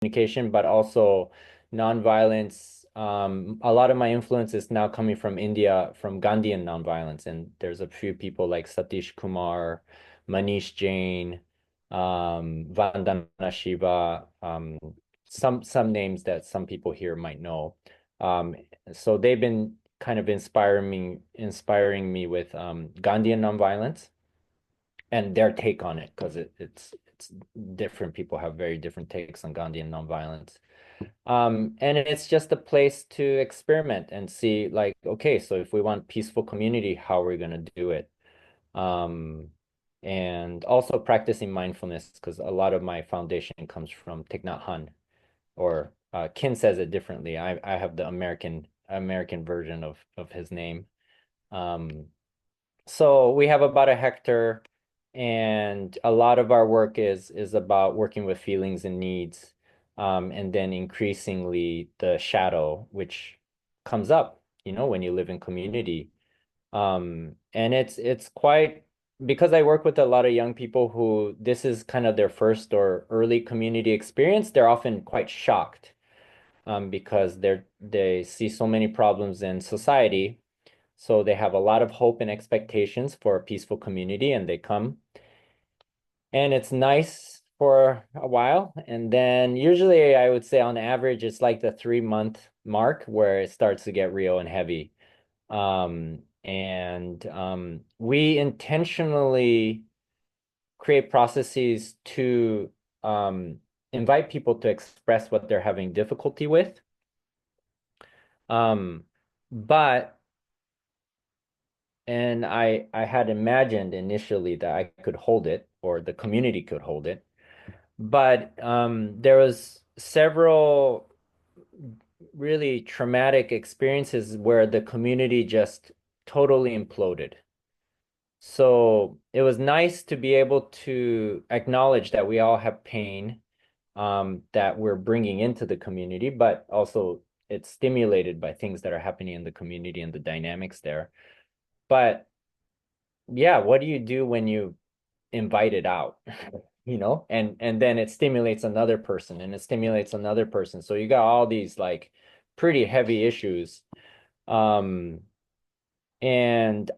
communication, but also nonviolence. A lot of my influence is now coming from India, from Gandhian nonviolence, and there's a few people like Satish Kumar, Manish Jain, Vandana Shiva, some names that some people here might know. Um, so they've been kind of inspiring me with Gandhian nonviolence and their take on it, because it's different. People have very different takes on Gandhian nonviolence. And it's just a place to experiment and see, like, okay, so if we want peaceful community, how are we going to do it? Um, and also practicing mindfulness, because a lot of my foundation comes from Thich Nhat Hanh, or Kin says it differently. I have the American version of his name. Um, so we have about a hectare, and a lot of our work is about working with feelings and needs, and then increasingly the shadow, which comes up, when you live in community. And it's quite, because I work with a lot of young people who this is kind of their first or early community experience. They're often quite shocked, because they see so many problems in society. So they have a lot of hope and expectations for a peaceful community, and they come. And it's nice for a while. And then usually I would say on average, it's like the 3 month mark where it starts to get real and heavy. And we intentionally create processes to invite people to express what they're having difficulty with. Um, but And I had imagined initially that I could hold it, or the community could hold it. But there was several really traumatic experiences where the community just totally imploded. So it was nice to be able to acknowledge that we all have pain, that we're bringing into the community, but also it's stimulated by things that are happening in the community and the dynamics there. But yeah, what do you do when you invite it out? And then it stimulates another person, and it stimulates another person. So you got all these like pretty heavy issues. Um, and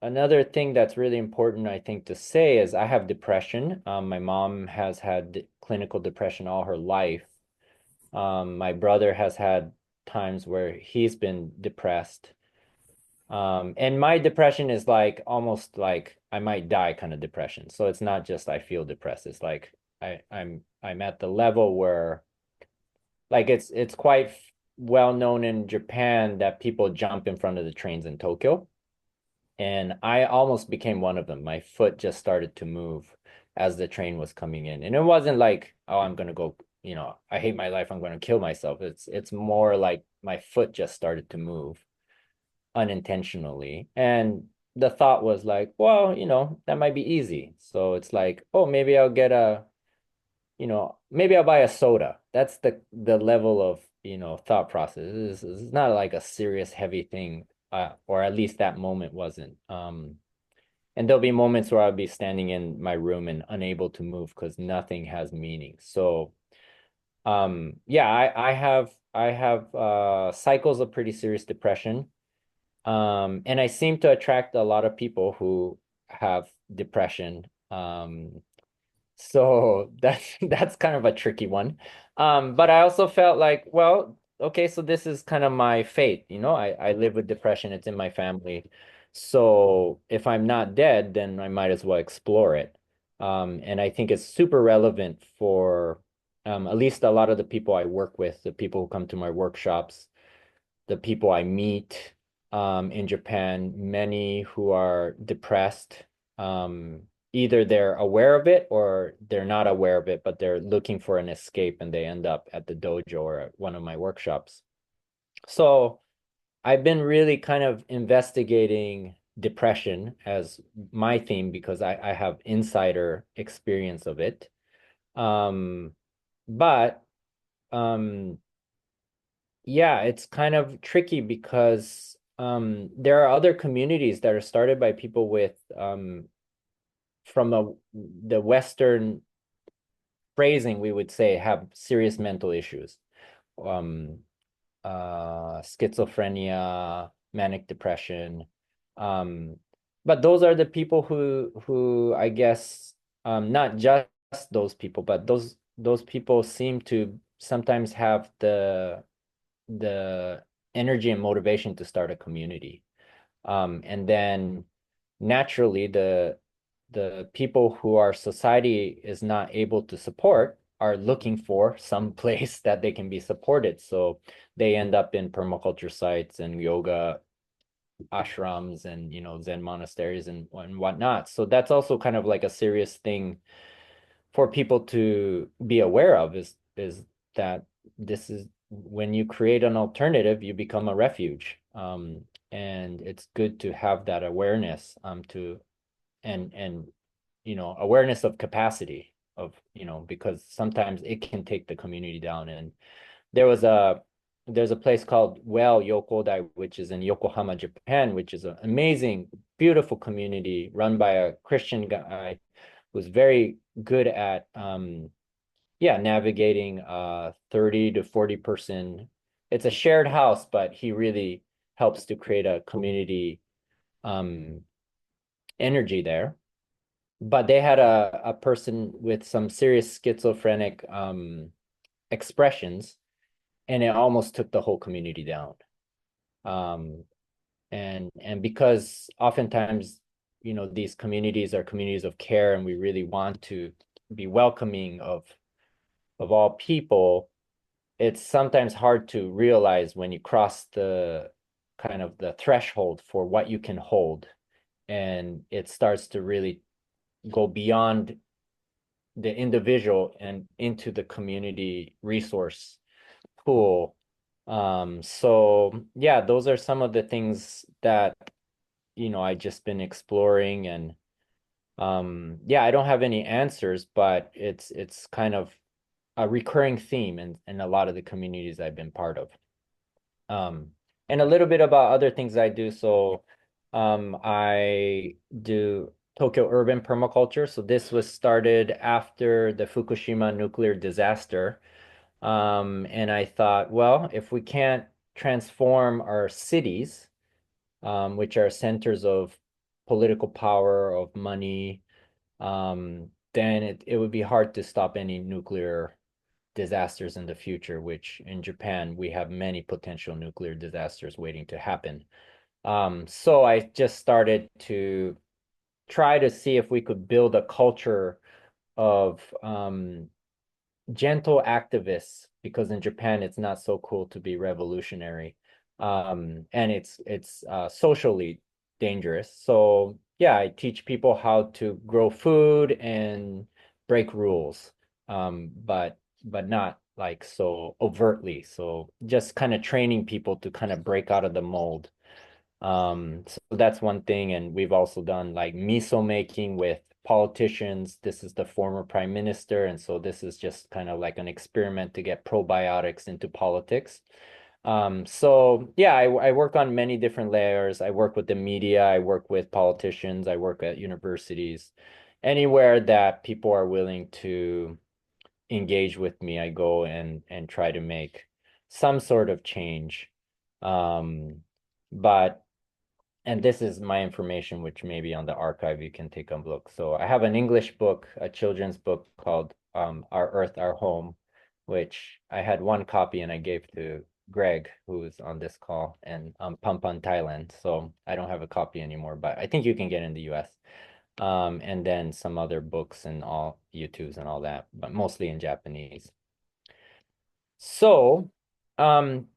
another thing that's really important, I think, to say is I have depression. My mom has had clinical depression all her life. My brother has had times where he's been depressed. And my depression is like almost like I might die kind of depression. So it's not just I feel depressed. It's like I'm at the level where, like, it's quite well known in Japan that people jump in front of the trains in Tokyo. And I almost became one of them. My foot just started to move as the train was coming in. And it wasn't like, oh, I'm gonna go, I hate my life, I'm gonna kill myself. It's more like my foot just started to move unintentionally. And the thought was like, well, that might be easy. So it's like, oh, maybe I'll get maybe I'll buy a soda. That's the level of, thought process. It's not like a serious heavy thing, or at least that moment wasn't. And there'll be moments where I'll be standing in my room and unable to move because nothing has meaning. So yeah, I have cycles of pretty serious depression. And I seem to attract a lot of people who have depression. So that's kind of a tricky one. But I also felt like, well, okay, so this is kind of my fate, I live with depression, it's in my family. So if I'm not dead, then I might as well explore it. And I think it's super relevant for at least a lot of the people I work with, the people who come to my workshops, the people I meet in Japan, many who are depressed. Either they're aware of it or they're not aware of it, but they're looking for an escape and they end up at the dojo or at one of my workshops. So I've been really kind of investigating depression as my theme because I have insider experience of it. Um, but um, Yeah, it's kind of tricky because there are other communities that are started by people with from the Western phrasing, we would say have serious mental issues. Um, Schizophrenia, manic depression. Um, but those are the people who I guess not just those people, but those people seem to sometimes have the energy and motivation to start a community. And then naturally the people who our society is not able to support are looking for some place that they can be supported. So they end up in permaculture sites and yoga ashrams and Zen monasteries and whatnot. So that's also kind of like a serious thing for people to be aware of is that this is when you create an alternative, you become a refuge. And it's good to have that awareness to and awareness of capacity of because sometimes it can take the community down. And there was a there's a place called Well Yokodai, which is in Yokohama, Japan, which is an amazing, beautiful community run by a Christian guy who's very good at navigating 30 to 40 person. It's a shared house, but he really helps to create a community um energy there. But they had a person with some serious schizophrenic expressions, and it almost took the whole community down. Um, and because oftentimes, these communities are communities of care, and we really want to be welcoming of all people, it's sometimes hard to realize when you cross the kind of the threshold for what you can hold, and it starts to really go beyond the individual and into the community resource pool. So yeah, those are some of the things that I just been exploring. And yeah, I don't have any answers, but it's kind of a recurring theme in a lot of the communities I've been part of. Um, and a little bit about other things I do. So I do Tokyo urban permaculture. So this was started after the Fukushima nuclear disaster. And I thought, well, if we can't transform our cities, which are centers of political power, of money, then it would be hard to stop any nuclear disasters in the future, which in Japan, we have many potential nuclear disasters waiting to happen. So I just started to try to see if we could build a culture of gentle activists, because in Japan it's not so cool to be revolutionary. And it's socially dangerous. So yeah, I teach people how to grow food and break rules. But not like so overtly. So just kind of training people to kind of break out of the mold. So that's one thing. And we've also done like miso making with politicians. This is the former prime minister. And so this is just kind of like an experiment to get probiotics into politics. So yeah, I work on many different layers. I work with the media, I work with politicians, I work at universities. Anywhere that people are willing to engage with me, I go and try to make some sort of change. Um, but and this is my information, which maybe on the archive you can take a look. So I have an English book, a children's book called Our Earth, Our Home, which I had one copy and I gave to Greg, who's on this call, and Pampan, Thailand. So I don't have a copy anymore, but I think you can get in the US. And then some other books and all YouTubes and all that, but mostly in Japanese. So,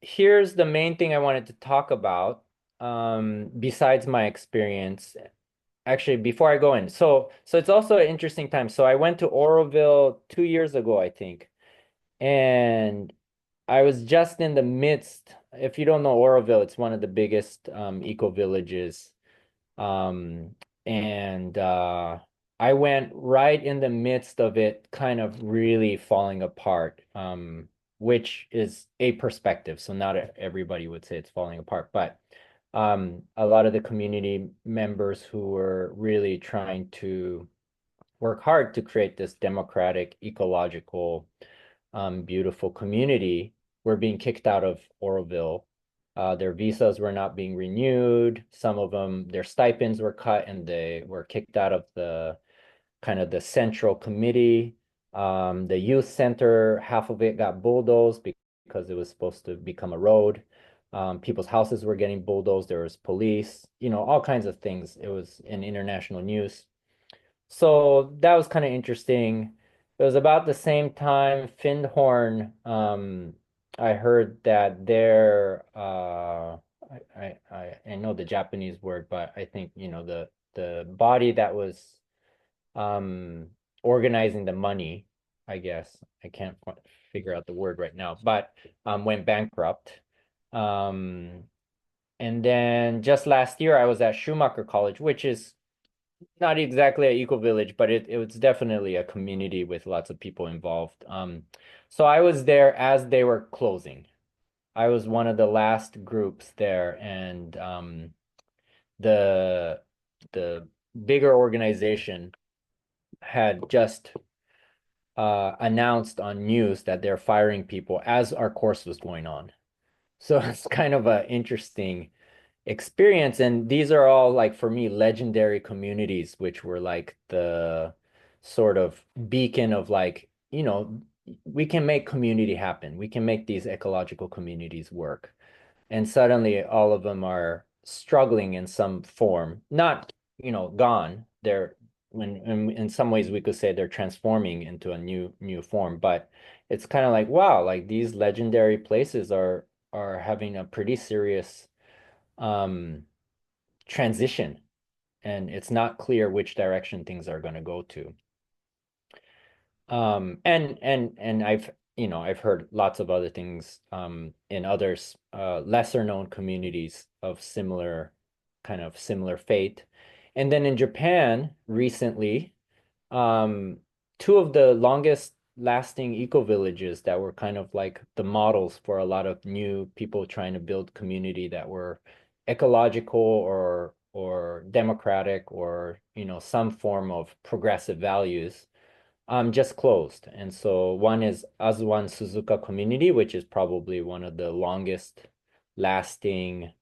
here's the main thing I wanted to talk about, besides my experience. Actually, before I go in, so it's also an interesting time. So I went to Oroville 2 years ago, I think, and I was just in the midst. If you don't know Oroville, it's one of the biggest eco villages. Um, and I went right in the midst of it, kind of really falling apart, which is a perspective. So not everybody would say it's falling apart, but a lot of the community members who were really trying to work hard to create this democratic, ecological, beautiful community were being kicked out of Oroville. Their visas were not being renewed. Some of them, their stipends were cut and they were kicked out of the kind of the central committee. The youth center, half of it got bulldozed because it was supposed to become a road. People's houses were getting bulldozed. There was police, all kinds of things. It was in international news. So that was kind of interesting. It was about the same time Findhorn, I heard that I know the Japanese word, but I think, the body that was um organizing the money, I guess. I can't figure out the word right now, but went bankrupt. Um and then just last year I was at Schumacher College, which is not exactly an eco village, but it was definitely a community with lots of people involved. So I was there as they were closing. I was one of the last groups there, and the the bigger organization had just announced on news that they're firing people as our course was going on. So it's kind of an interesting experience. And these are all like for me legendary communities, which were like the sort of beacon of like, we can make community happen. We can make these ecological communities work. And suddenly all of them are struggling in some form, not, gone. They're when in some ways we could say they're transforming into a new form, but it's kind of like, wow, like these legendary places are having a pretty serious um transition, and it's not clear which direction things are going to go to. And I've heard lots of other things in others lesser known communities of similar fate. And then in Japan recently, um, two of the longest lasting eco villages that were kind of like the models for a lot of new people trying to build community that were ecological or democratic or some form of progressive values just closed. And so one is Azuan Suzuka Community, which is probably one of the longest lasting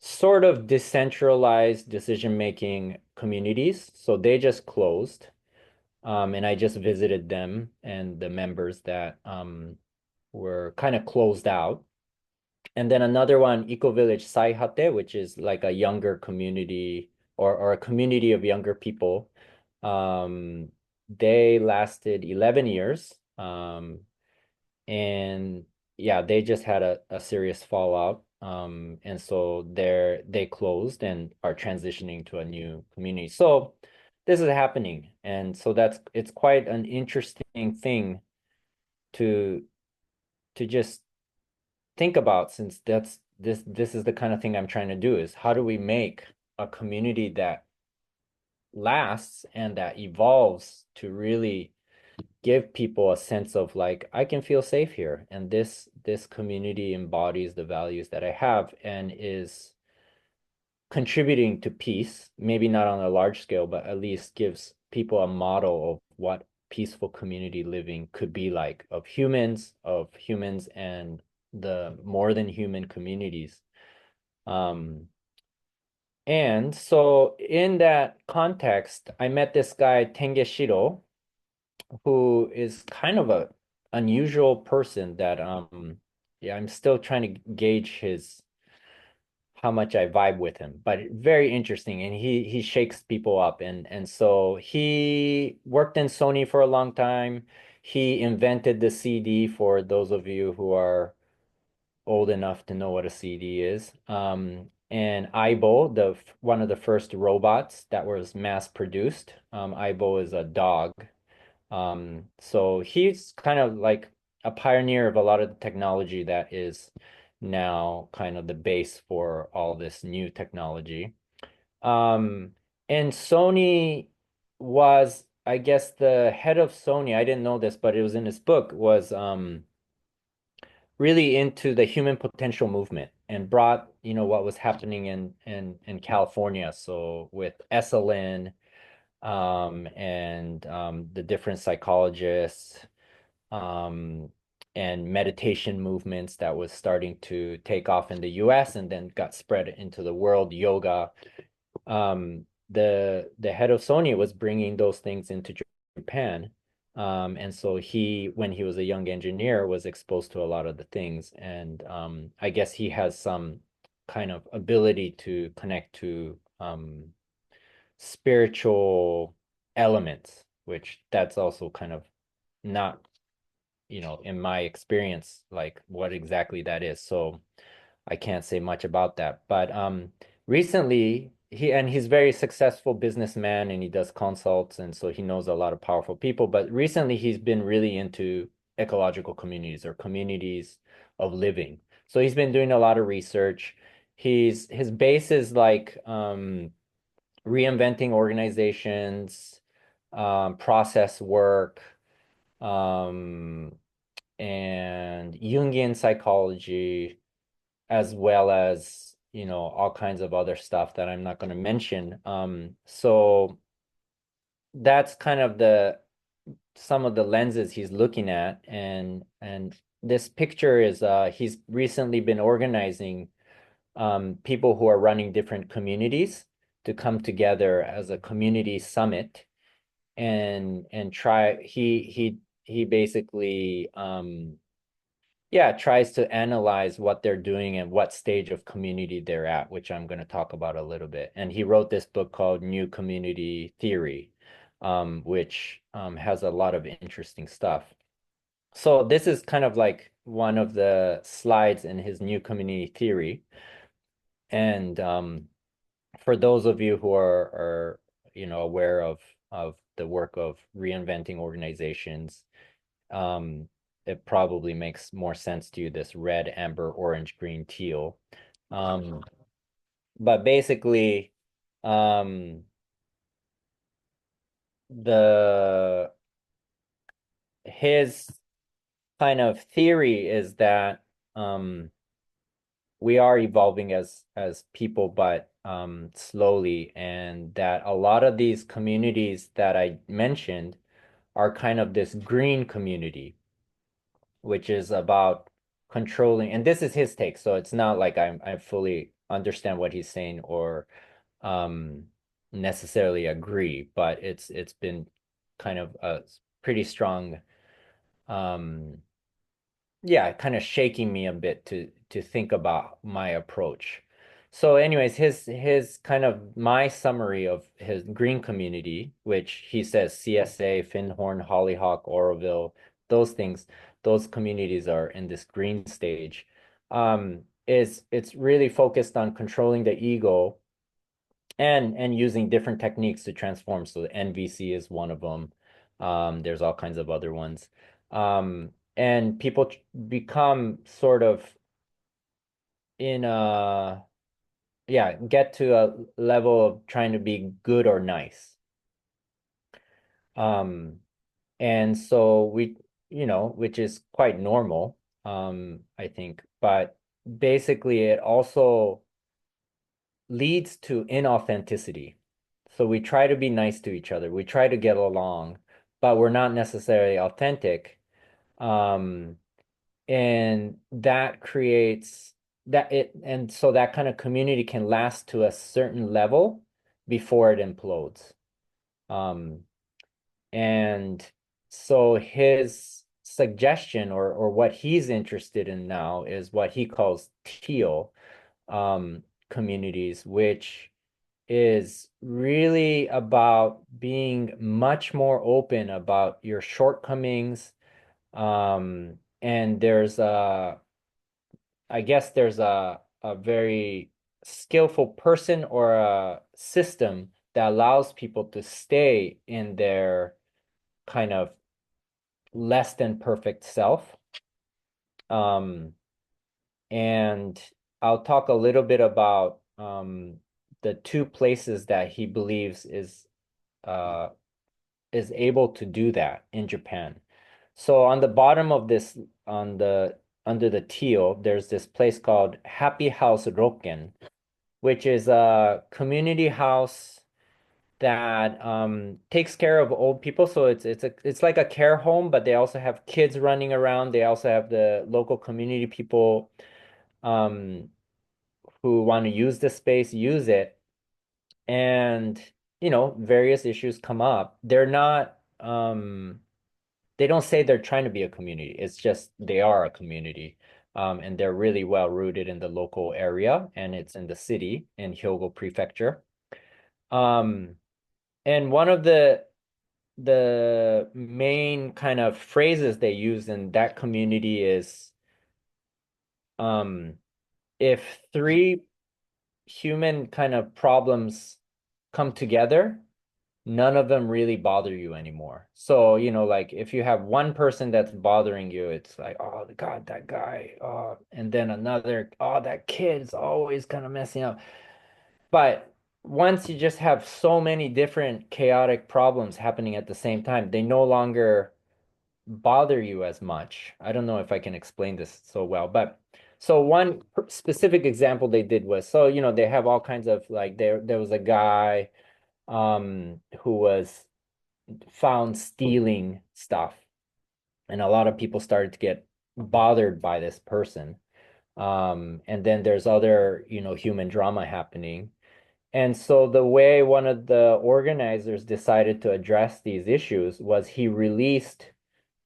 sort of decentralized decision-making communities. So they just closed. And I just visited them and the members that were kind of closed out. And then another one, Eco Village Saihate, which is like a younger community or a community of younger people. Um, they lasted 11 years. And yeah, they just had a serious fallout. And so they closed and are transitioning to a new community. So this is happening. And so it's quite an interesting thing to just think about, since this is the kind of thing I'm trying to do, is how do we make a community that lasts and that evolves to really give people a sense of like, I can feel safe here, and this community embodies the values that I have and is contributing to peace, maybe not on a large scale, but at least gives people a model of what peaceful community living could be like, of humans and the more than human communities. Um, and so in that context, I met this guy, Tenge Shiro, who is kind of a unusual person that yeah, I'm still trying to gauge his how much I vibe with him, but very interesting. And he shakes people up. And so he worked in Sony for a long time. He invented the CD for those of you who are old enough to know what a CD is. And Aibo, the one of the first robots that was mass produced. Aibo is a dog. So he's kind of like a pioneer of a lot of the technology that is now kind of the base for all this new technology. Um, and Sony was, I guess, the head of Sony. I didn't know this, but it was in his book, was really into the human potential movement and brought, what was happening in California. So with SLN, and the different psychologists, um, and meditation movements that was starting to take off in the US and then got spread into the world, yoga. The head of Sony was bringing those things into Japan. And so when he was a young engineer, was exposed to a lot of the things. And I guess he has some kind of ability to connect to spiritual elements, which that's also kind of not, in my experience, like what exactly that is. So I can't say much about that. But recently he's very successful businessman and he does consults and so he knows a lot of powerful people. But recently he's been really into ecological communities or communities of living. So he's been doing a lot of research. His base is like reinventing organizations, process work, um, and Jungian psychology, as well as, all kinds of other stuff that I'm not going to mention. So that's kind of the some of the lenses he's looking at, and this picture is he's recently been organizing people who are running different communities to come together as a community summit and try he basically yeah, tries to analyze what they're doing and what stage of community they're at, which I'm going to talk about a little bit. And he wrote this book called New Community Theory, which has a lot of interesting stuff. So this is kind of like one of the slides in his New Community Theory. And for those of you who are aware of the work of reinventing organizations, it probably makes more sense to you, this red, amber, orange, green, teal. Um, but basically, um, the his kind of theory is that we are evolving as people, but slowly, and that a lot of these communities that I mentioned are kind of this green community, which is about controlling, and this is his take, so it's not like I fully understand what he's saying or um necessarily agree, but it's been kind of a pretty strong um yeah, kind of shaking me a bit to think about my approach. So anyways, his kind of my summary of his green community, which he says CSA, Finhorn, Hollyhock, Oroville, those things, those communities are in this green stage. Is it's really focused on controlling the ego and using different techniques to transform. So the NVC is one of them. There's all kinds of other ones. And people become sort of in a, yeah, get to a level of trying to be good or nice. Um, and so which is quite normal, I think, but basically it also leads to inauthenticity. So we try to be nice to each other. We try to get along, but we're not necessarily authentic. Um, and that creates and so that kind of community can last to a certain level before it implodes. Um, and so his suggestion or what he's interested in now is what he calls teal communities, which is really about being much more open about your shortcomings. And I guess there's a very skillful person or a system that allows people to stay in their kind of less than perfect self. Um, and I'll talk a little bit about the two places that he believes uh, is able to do that in Japan. So on the bottom of this, on the under the teal, there's this place called Happy House Rokken, which is a community house that takes care of old people. So it's like a care home, but they also have kids running around. They also have the local community people um, who want to use the space, use it, and various issues come up. They're not they don't say they're trying to be a community. It's just they are a community. And they're really well rooted in the local area, and it's in the city in Hyogo Prefecture. Um, and one of the main kind of phrases they use in that community is um, if three human kind of problems come together, none of them really bother you anymore. So, like if you have one person that's bothering you, it's like, oh God, that guy. Oh, and then another, oh, that kid's always kind of messing up. But once you just have so many different chaotic problems happening at the same time, they no longer bother you as much. I don't know if I can explain this so well, but so one specific example they did was, so they have all kinds of, like, there was a guy who was found stealing stuff, and a lot of people started to get bothered by this person. And then there's other, human drama happening. And so the way one of the organizers decided to address these issues was he released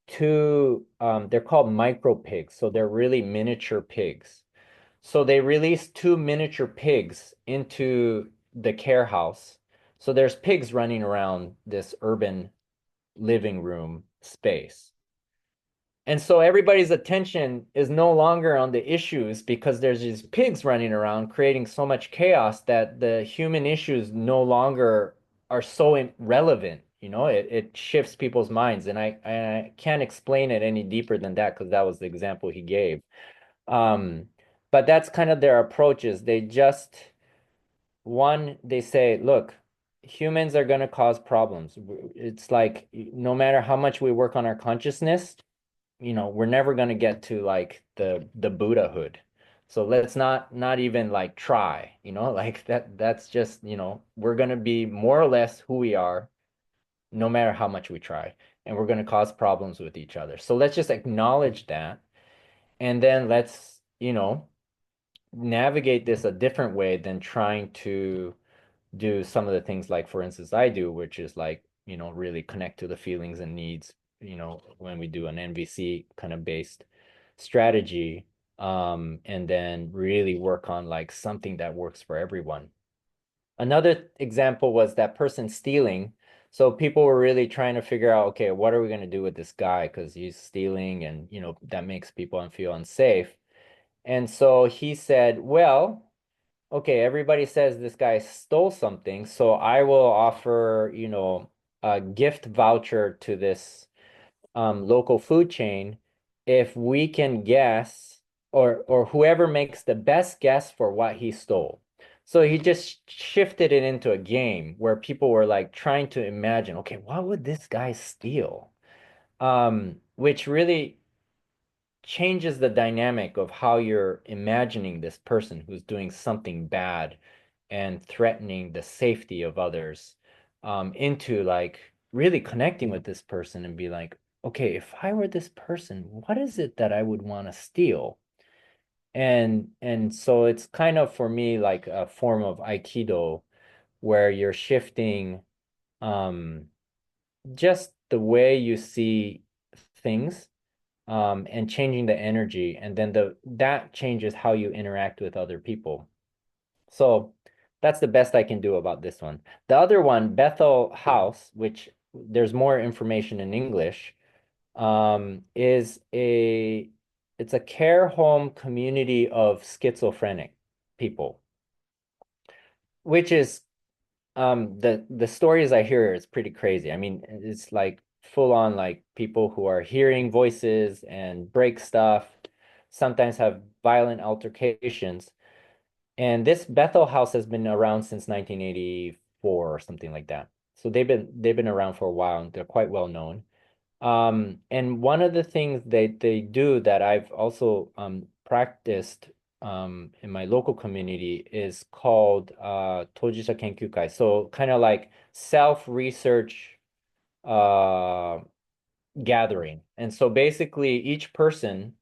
two, they're called micro pigs. So they're really miniature pigs. So they released two miniature pigs into the care house. So there's pigs running around this urban living room space. And so everybody's attention is no longer on the issues because there's these pigs running around creating so much chaos that the human issues no longer are so relevant. It shifts people's minds. And I can't explain it any deeper than that because that was the example he gave. Um, but that's kind of their approach is they just, one, they say, look, humans are going to cause problems. It's like no matter how much we work on our consciousness, we're never going to get to like the Buddhahood. So let's not even like try, like that's just, we're going to be more or less who we are no matter how much we try, and we're going to cause problems with each other. So let's just acknowledge that, and then let's, navigate this a different way than trying to do some of the things like, for instance, I do, which is like, really connect to the feelings and needs, when we do an NVC kind of based strategy, and then really work on like something that works for everyone. Another example was that person stealing. So people were really trying to figure out, okay, what are we going to do with this guy? Because he's stealing and, that makes people feel unsafe. And so he said, well, okay, everybody says this guy stole something, so I will offer, a gift voucher to this local food chain if we can guess, or whoever makes the best guess for what he stole. So he just shifted it into a game where people were like trying to imagine, okay, what would this guy steal? Which really changes the dynamic of how you're imagining this person who's doing something bad and threatening the safety of others, into like really connecting with this person and be like, okay, if I were this person, what is it that I would want to steal? And so it's kind of for me like a form of Aikido where you're shifting um, just the way you see things, and changing the energy, and then that changes how you interact with other people. So that's the best I can do about this one. The other one, Bethel House, which there's more information in English, is it's a care home community of schizophrenic people, which is the stories I hear is pretty crazy. I mean, it's like full on like people who are hearing voices and break stuff, sometimes have violent altercations. And this Bethel House has been around since 1984 or something like that. So they've been around for a while and they're quite well known. And one of the things they do that I've also practiced in my local community is called Tojisha Kenkyukai. So kind of like self-research uh, gathering. And so basically each person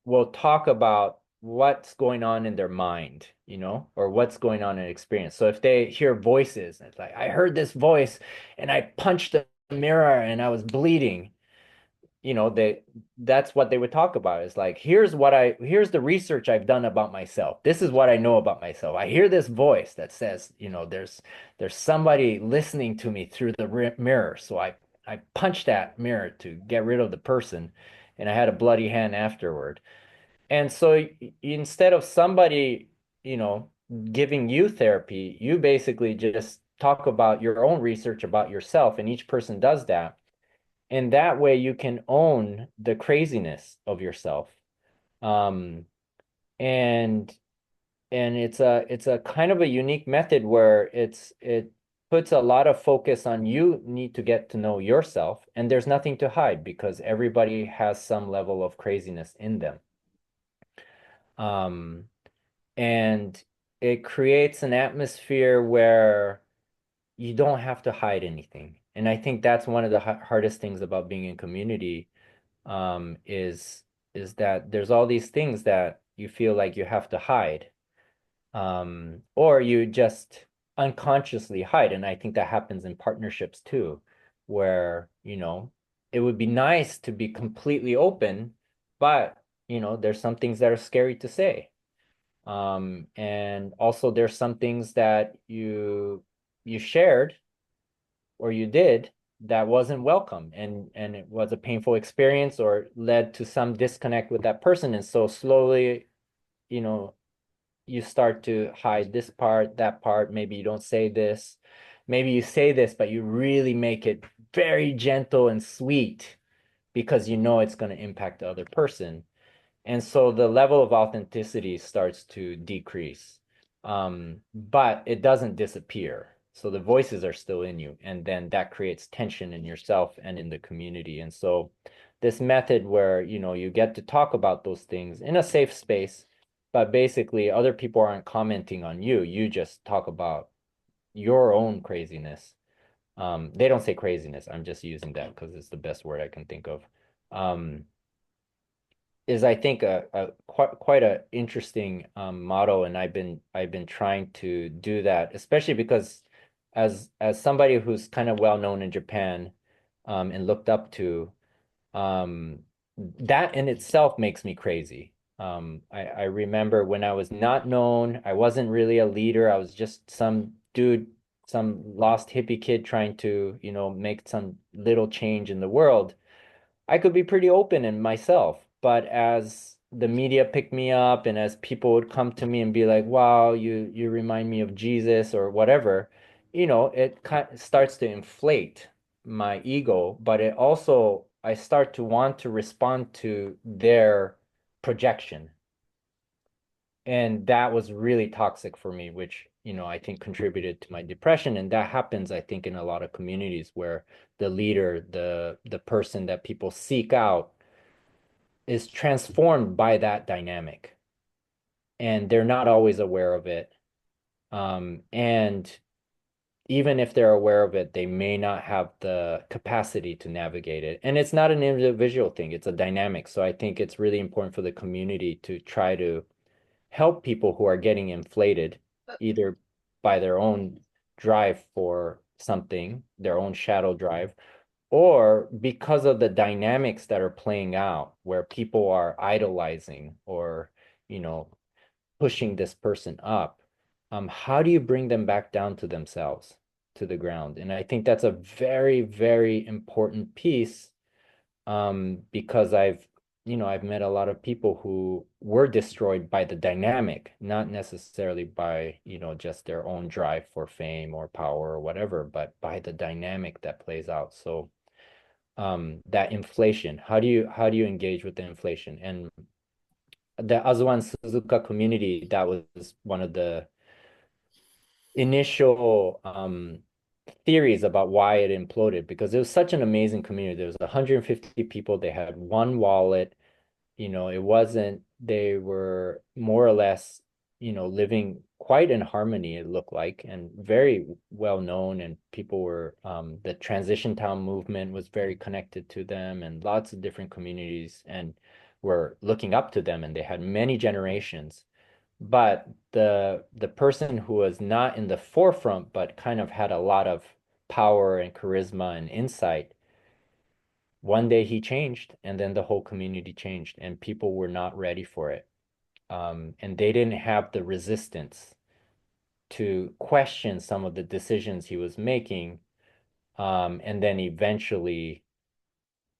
will talk about what's going on in their mind, or what's going on in experience. So if they hear voices, it's like, I heard this voice and I punched the mirror and I was bleeding. That's what they would talk about. It's like, here's the research I've done about myself. This is what I know about myself. I hear this voice that says, there's somebody listening to me through the mirror. So I punched that mirror to get rid of the person, and I had a bloody hand afterward. And so instead of somebody, you know, giving you therapy, you basically just talk about your own research about yourself, and each person does that. And that way you can own the craziness of yourself. Um, and it's a kind of a unique method where it puts a lot of focus on you need to get to know yourself, and there's nothing to hide because everybody has some level of craziness in them. Um, and it creates an atmosphere where you don't have to hide anything. And I think that's one of the hardest things about being in community, is that there's all these things that you feel like you have to hide, or you just unconsciously hide. And I think that happens in partnerships too, where, it would be nice to be completely open, but, there's some things that are scary to say. And also there's some things that you shared or you did that wasn't welcome, and it was a painful experience or led to some disconnect with that person. And so slowly, you know, you start to hide this part, that part. Maybe you don't say this. Maybe you say this, but you really make it very gentle and sweet because you know it's going to impact the other person. And so the level of authenticity starts to decrease. But it doesn't disappear. So the voices are still in you. And then that creates tension in yourself and in the community. And so this method where, you get to talk about those things in a safe space, but basically other people aren't commenting on you. You just talk about your own craziness. They don't say craziness. I'm just using that because it's the best word I can think of. Um, is I think a quite a interesting model, and I've been trying to do that, especially because as somebody who's kind of well known in Japan, and looked up to, um, that in itself makes me crazy. I remember when I was not known, I wasn't really a leader. I was just some dude, some lost hippie kid trying to, make some little change in the world. I could be pretty open in myself, but as the media picked me up and as people would come to me and be like, "Wow, you remind me of Jesus," or whatever, it kind of starts to inflate my ego, but it also I start to want to respond to their projection. And that was really toxic for me, which, I think contributed to my depression. And that happens, I think, in a lot of communities where the leader, the person that people seek out is transformed by that dynamic. And they're not always aware of it. And even if they're aware of it, they may not have the capacity to navigate it. And it's not an individual thing, it's a dynamic. So I think it's really important for the community to try to help people who are getting inflated, either by their own drive for something, their own shadow drive, or because of the dynamics that are playing out where people are idolizing or, you know, pushing this person up. How do you bring them back down to themselves, to the ground? And I think that's a very, very important piece, because I've met a lot of people who were destroyed by the dynamic, not necessarily by, just their own drive for fame or power or whatever, but by the dynamic that plays out. So, that inflation, how do you engage with the inflation? And the Azuan Suzuka community, that was one of the initial theories about why it imploded because it was such an amazing community. There was 150 people. They had one wallet. it wasn't, they were more or less, living quite in harmony, it looked like, and very well known. And people were, the transition town movement was very connected to them, and lots of different communities and were looking up to them, and they had many generations. But the person who was not in the forefront, but kind of had a lot of power and charisma and insight, one day he changed, and then the whole community changed, and people were not ready for it. And they didn't have the resistance to question some of the decisions he was making. And then eventually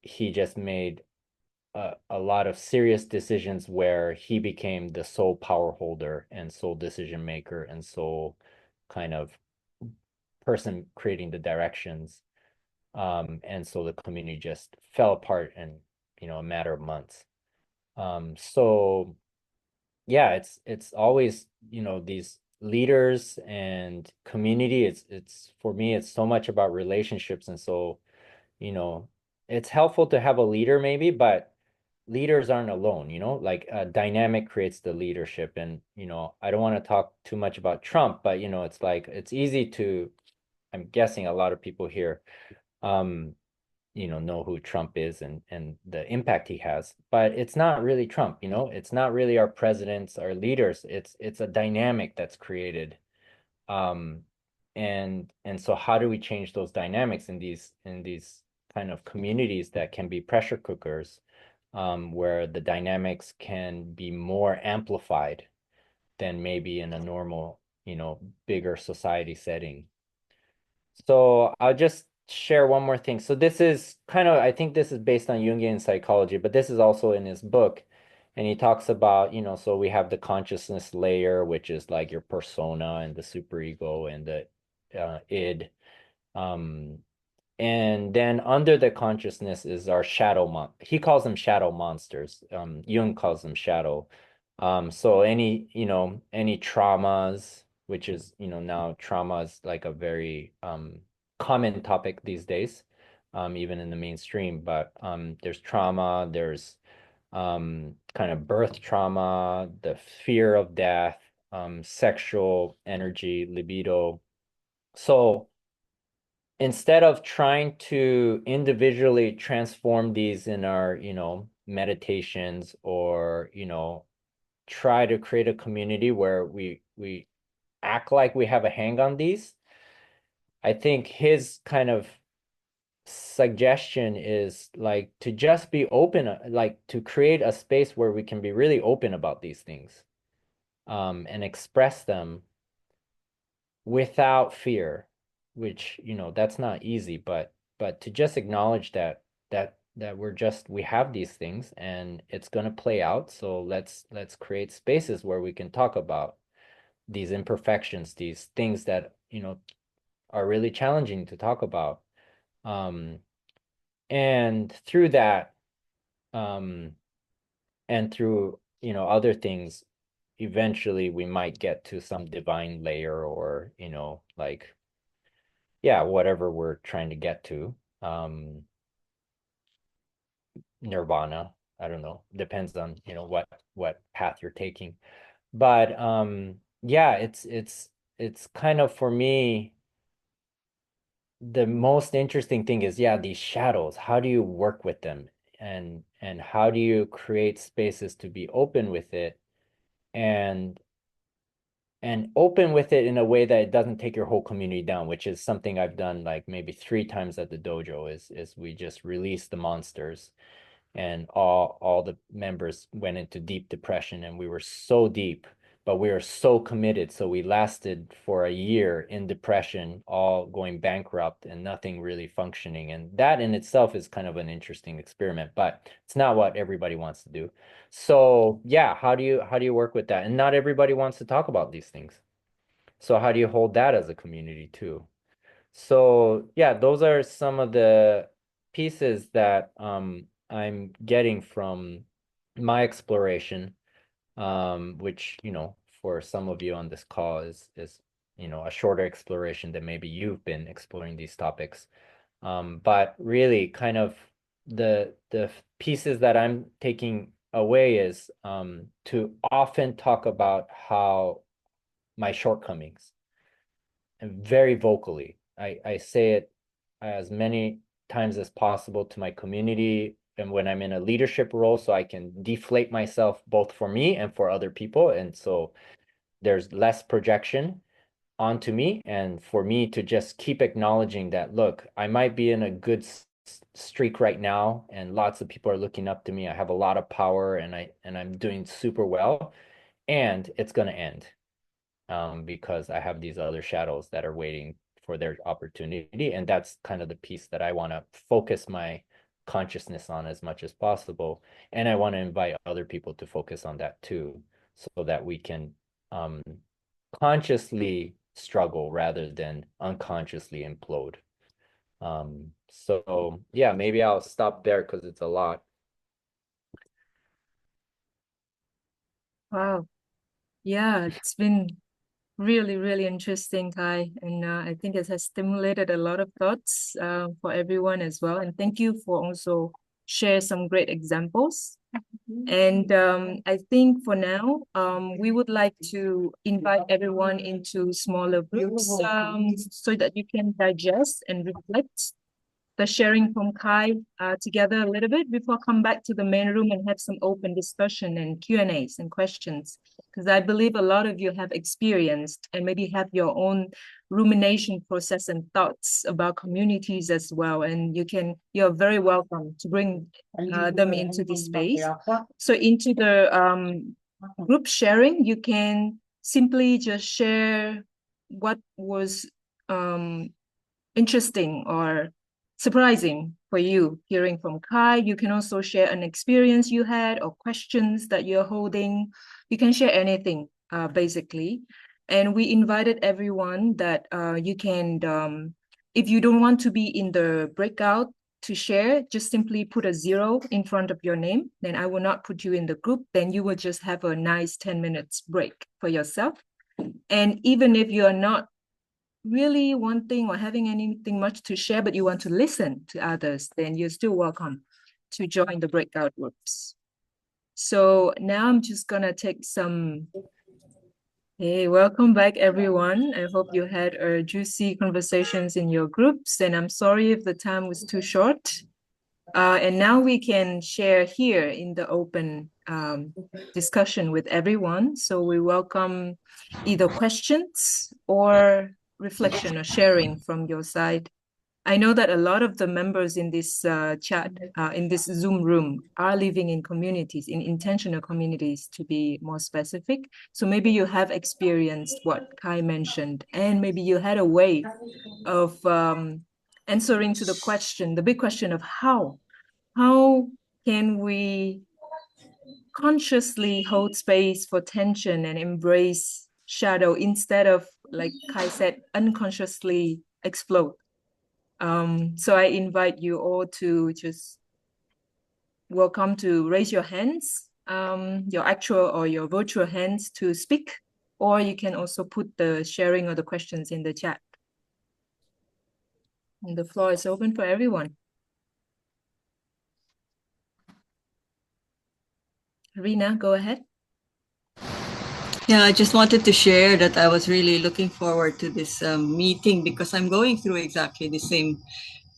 he just made a lot of serious decisions where he became the sole power holder and sole decision maker and sole kind of person creating the directions. And so the community just fell apart in, a matter of months. So yeah, it's always, these leaders and community. It's for me, it's so much about relationships. And so, you know, it's helpful to have a leader maybe, but leaders aren't alone, like a dynamic creates the leadership. And, I don't want to talk too much about Trump, but it's like it's easy to, I'm guessing a lot of people here um know who Trump is and the impact he has. But it's not really Trump, it's not really our presidents, our leaders. It's a dynamic that's created. Um, and so how do we change those dynamics in these kind of communities that can be pressure cookers, where the dynamics can be more amplified than maybe in a normal, bigger society setting. So I'll just share one more thing. So this is kind of, I think this is based on Jungian psychology, but this is also in his book. And he talks about, so we have the consciousness layer, which is like your persona and the superego and the id. Um, and then under the consciousness is our shadow he calls them shadow monsters. Jung calls them shadow. So any traumas, which is, now trauma is like a very common topic these days, even in the mainstream. But there's trauma, there's kind of birth trauma, the fear of death, sexual energy, libido. So instead of trying to individually transform these in our, meditations, or, try to create a community where we act like we have a hang on these, I think his kind of suggestion is like to just be open, like to create a space where we can be really open about these things, and express them without fear, which, that's not easy, but to just acknowledge that we have these things and it's going to play out. So let's create spaces where we can talk about these imperfections, these things that, are really challenging to talk about. Um, and through that, um, and through, other things, eventually we might get to some divine layer, or, like, yeah, whatever we're trying to get to. Nirvana, I don't know. Depends on, what path you're taking. But yeah, it's kind of, for me, the most interesting thing is, yeah, these shadows. How do you work with them? And how do you create spaces to be open with it, and open with it in a way that it doesn't take your whole community down, which is something I've done like maybe 3 times at the dojo. Is we just release the monsters, and all the members went into deep depression, and we were so deep, but we were so committed, so we lasted for a year in depression, all going bankrupt and nothing really functioning. And that in itself is kind of an interesting experiment, but it's not what everybody wants to do. So yeah, how do you work with that? And not everybody wants to talk about these things, so how do you hold that as a community too? So yeah, those are some of the pieces that I'm getting from my exploration, which, for some of you on this call is a shorter exploration than maybe you've been exploring these topics. But really kind of the pieces that I'm taking away is to often talk about how my shortcomings, and very vocally. I say it as many times as possible to my community and when I'm in a leadership role, so I can deflate myself both for me and for other people. And so there's less projection onto me, and for me to just keep acknowledging that, look, I might be in a good streak right now and lots of people are looking up to me. I have a lot of power and I'm doing super well, and it's going to end because I have these other shadows that are waiting for their opportunity. And that's kind of the piece that I want to focus my consciousness on as much as possible. And I want to invite other people to focus on that too, so that we can um, consciously struggle rather than unconsciously implode. So yeah, maybe I'll stop there because it's a lot. Wow. Yeah, it's been really, really interesting, Kai. And I think it has stimulated a lot of thoughts for everyone as well. And thank you for also share some great examples. And I think for now, we would like to invite everyone into smaller groups so that you can digest and reflect the sharing from Kai together a little bit before come back to the main room and have some open discussion and Q&As and questions. Because I believe a lot of you have experienced and maybe have your own rumination process and thoughts about communities as well. And you're very welcome to bring them into this space. So into the group sharing, you can simply just share what was interesting or surprising for you hearing from Kai. You can also share an experience you had or questions that you're holding. You can share anything, basically. And we invited everyone that you can, if you don't want to be in the breakout to share, just simply put a 0 in front of your name. Then I will not put you in the group. Then you will just have a nice 10 minutes break for yourself. And even if you are not really wanting or having anything much to share, but you want to listen to others, then you're still welcome to join the breakout groups. So now I'm just gonna take some. Hey, welcome back, everyone. I hope you had juicy conversations in your groups, and I'm sorry if the time was too short. And now we can share here in the open discussion with everyone. So we welcome either questions or reflection or sharing from your side. I know that a lot of the members in this chat, in this Zoom room, are living in communities, in intentional communities, to be more specific. So maybe you have experienced what Kai mentioned, and maybe you had a way of answering to the question, the big question of how can we consciously hold space for tension and embrace shadow instead of, like Kai said, unconsciously explode. So I invite you all to just welcome to raise your hands, your actual or your virtual hands to speak, or you can also put the sharing or the questions in the chat. And the floor is open for everyone. Rina, go ahead. Yeah, I just wanted to share that I was really looking forward to this meeting because I'm going through exactly the same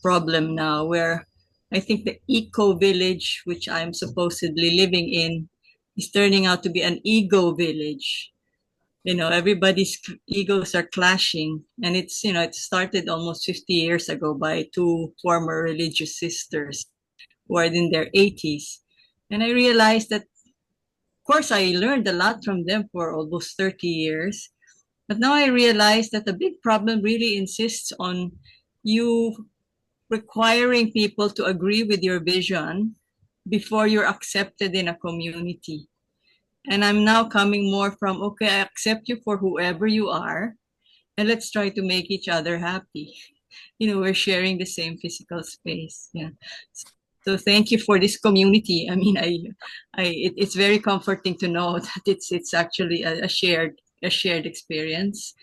problem now where I think the eco village, which I'm supposedly living in, is turning out to be an ego village. You know, everybody's egos are clashing. And it started almost 50 years ago by two former religious sisters who are in their 80s. And I realized that course, I learned a lot from them for almost 30 years. But now I realize that the big problem really insists on you requiring people to agree with your vision before you're accepted in a community. And I'm now coming more from, okay, I accept you for whoever you are, and let's try to make each other happy. You know, we're sharing the same physical space. Yeah. So thank you for this community. I mean, it's very comforting to know that it's actually a shared experience,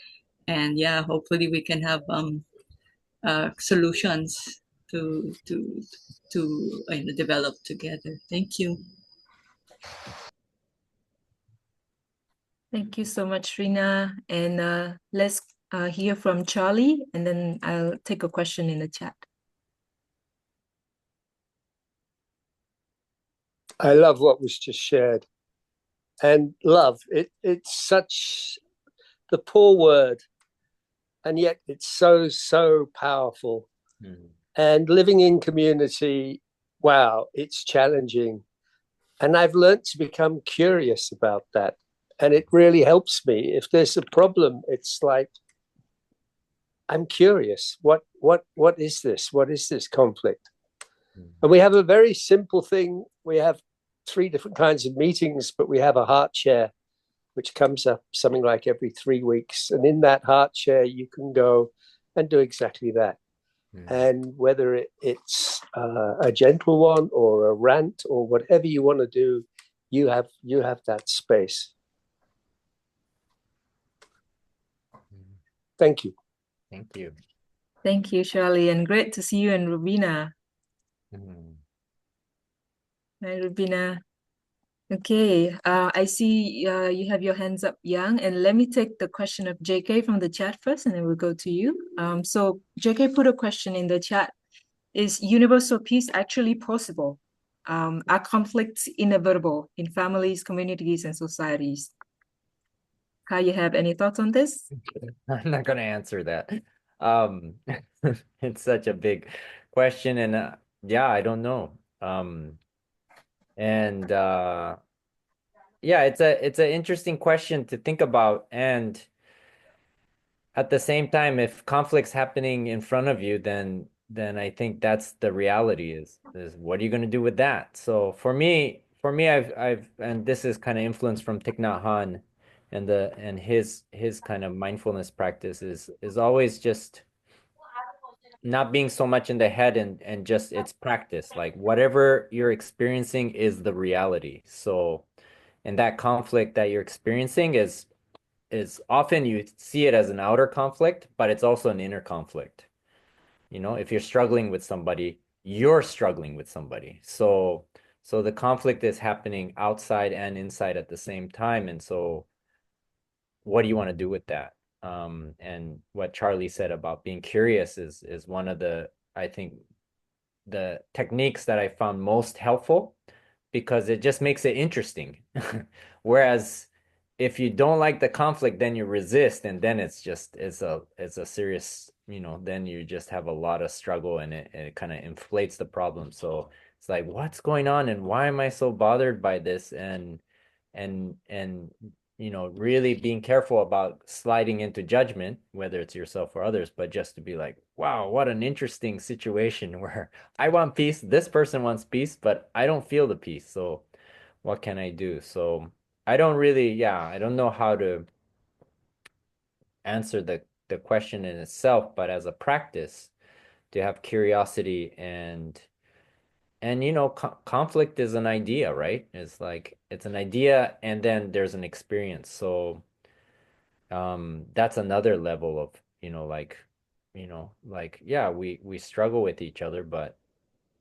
and yeah, hopefully we can have solutions to develop together. Thank you. Thank you so much, Rina. And let's hear from Charlie, and then I'll take a question in the chat. I love what was just shared. And love, it's such the poor word, and yet it's so, so powerful. Mm. And living in community, wow, it's challenging. And I've learned to become curious about that. And it really helps me. If there's a problem, it's like, I'm curious. What is this? What is this conflict? Mm. And we have a very simple thing. We have 3 different kinds of meetings, but we have a heart share, which comes up something like every 3 weeks. And in that heart share, you can go and do exactly that. Mm. And whether it's a gentle one or a rant or whatever you want to do, you have that space. Thank you. Thank you. Thank you, Charlie, and great to see you and Rubina. Mm. Hi, Rubina. Okay, I see you have your hands up, Yang, and let me take the question of JK from the chat first, and then we'll go to you. So JK put a question in the chat. Is universal peace actually possible? Are conflicts inevitable in families, communities, and societies? Kai, you have any thoughts on this? I'm not going to answer that. It's such a big question, and yeah, I don't know. Yeah, it's an interesting question to think about, and at the same time, if conflict's happening in front of you, then I think that's the reality is what are you going to do with that? So for me, I've and this is kind of influenced from Thich Nhat Hanh and his kind of mindfulness practice is always just not being so much in the head and just it's practice. Like whatever you're experiencing is the reality. So and that conflict that you're experiencing is often you see it as an outer conflict, but it's also an inner conflict. You know, if you're struggling with somebody, you're struggling with somebody. So the conflict is happening outside and inside at the same time. And so what do you want to do with that? And what Charlie said about being curious is one of the, I think, the techniques that I found most helpful because it just makes it interesting. Whereas if you don't like the conflict, then you resist, and then it's a serious, then you just have a lot of struggle and it kind of inflates the problem. So it's like, what's going on and why am I so bothered by this? And really being careful about sliding into judgment, whether it's yourself or others, but just to be like, wow, what an interesting situation where I want peace, this person wants peace, but I don't feel the peace. So what can I do? So I don't really, yeah, I don't know how to answer the question in itself, but as a practice, to have curiosity and conflict is an idea, right? It's like it's an idea and then there's an experience. So that's another level of, like yeah, we struggle with each other, but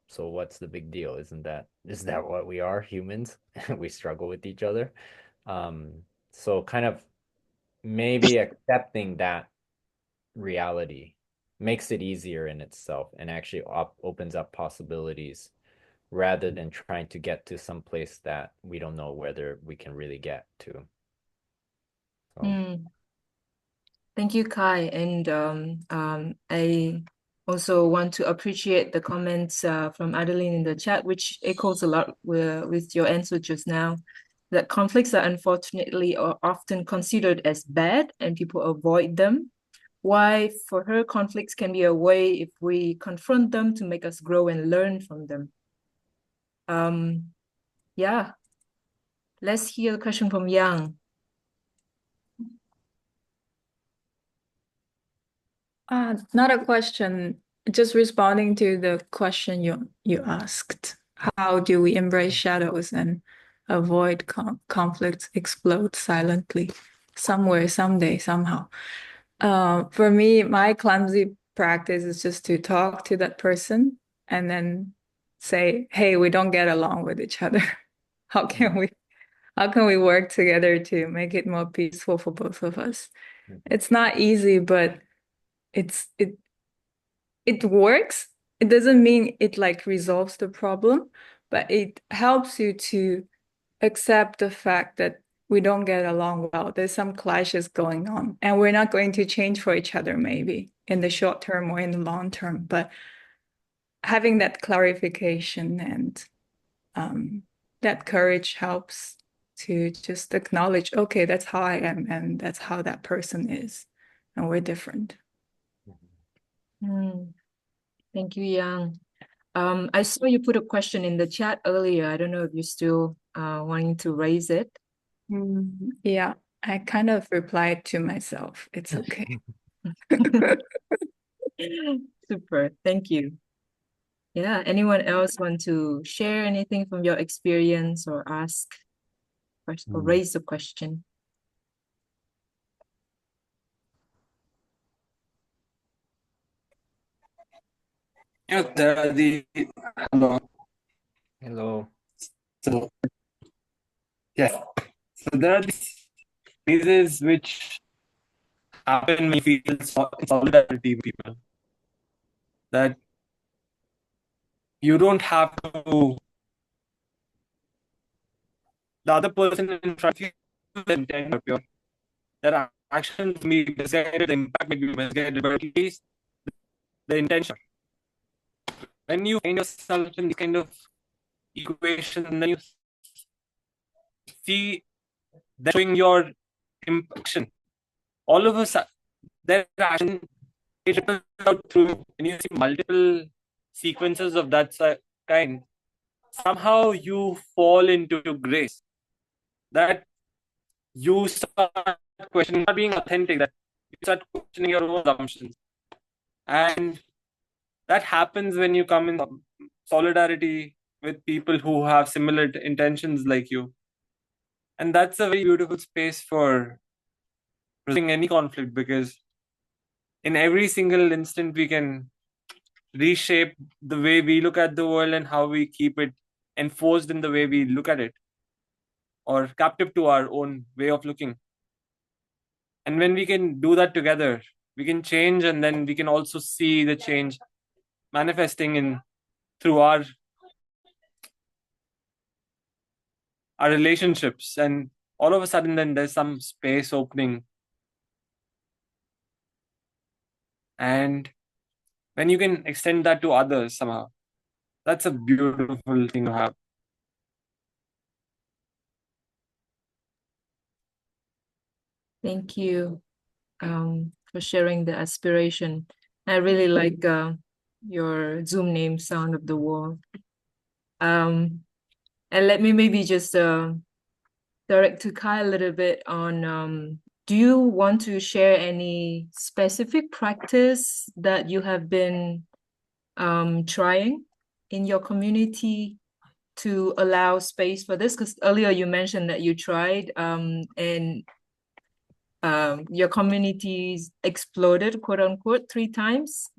so what's the big deal? Is that what we are, humans? We struggle with each other. Um, so kind of maybe accepting that reality makes it easier in itself and actually opens up possibilities rather than trying to get to some place that we don't know whether we can really get to. So. Thank you, Kai. And I also want to appreciate the comments from Adeline in the chat, which echoes a lot with your answer just now, that conflicts are unfortunately or often considered as bad and people avoid them. Why, for her, conflicts can be a way if we confront them to make us grow and learn from them. Yeah. Let's hear a question from Yang. Not a question, just responding to the question you asked. How do we embrace shadows and avoid conflicts explode silently somewhere, someday, somehow? For me, my clumsy practice is just to talk to that person and then say, hey, we don't get along with each other. How can we work together to make it more peaceful for both of us? It's not easy, but it works. It doesn't mean it like resolves the problem, but it helps you to accept the fact that we don't get along well. There's some clashes going on, and we're not going to change for each other maybe in the short term or in the long term. But having that clarification and that courage helps to just acknowledge, okay, that's how I am, and that's how that person is, and we're different. Thank you, Yang. I saw you put a question in the chat earlier. I don't know if you're still wanting to raise it. Yeah, I kind of replied to myself. It's okay. Super, thank you. Yeah, anyone else want to share anything from your experience or ask or raise a question? There are the hello. Hello. So yes, so there are these phases which happen when you feel solidarity with people. That you don't have to. The other person in front of you, the intent of your their actions may be misguided, the impact may be misguided, but at least the intention. When you find yourself in this kind of equation, then you see that showing your action. All of a sudden, their action it ripples out through, and you see multiple sequences of that kind. Somehow you fall into grace. That you start questioning, not being authentic, that you start questioning your own assumptions. And that happens when you come in solidarity with people who have similar intentions like you. And that's a very beautiful space for resolving any conflict, because in every single instant we can reshape the way we look at the world and how we keep it enforced in the way we look at it, or captive to our own way of looking. And when we can do that together, we can change, and then we can also see the change manifesting in through our relationships, and all of a sudden then there's some space opening. And when you can extend that to others somehow, that's a beautiful thing to have. Thank you for sharing the aspiration. I really like your Zoom name, Sound of the World. And let me maybe just direct to Kai a little bit on, do you want to share any specific practice that you have been trying in your community to allow space for this? Because earlier you mentioned that you tried and your communities exploded, quote unquote, 3 times.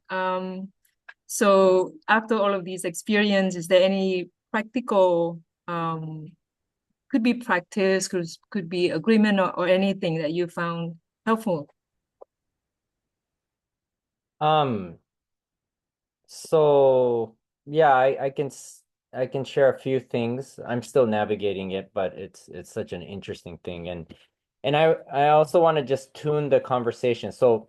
So after all of these experiences, is there any practical, could be practice, could be agreement or anything that you found helpful? So yeah, I can share a few things. I'm still navigating it, but it's such an interesting thing. And I also want to just tune the conversation. So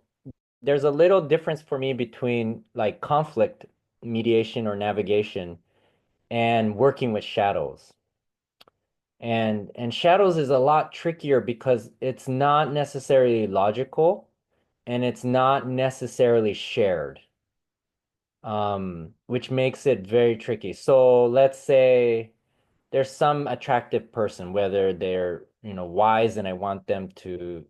there's a little difference for me between like conflict mediation or navigation and working with shadows. And shadows is a lot trickier because it's not necessarily logical and it's not necessarily shared, which makes it very tricky. So let's say there's some attractive person, whether they're, wise and I want them to,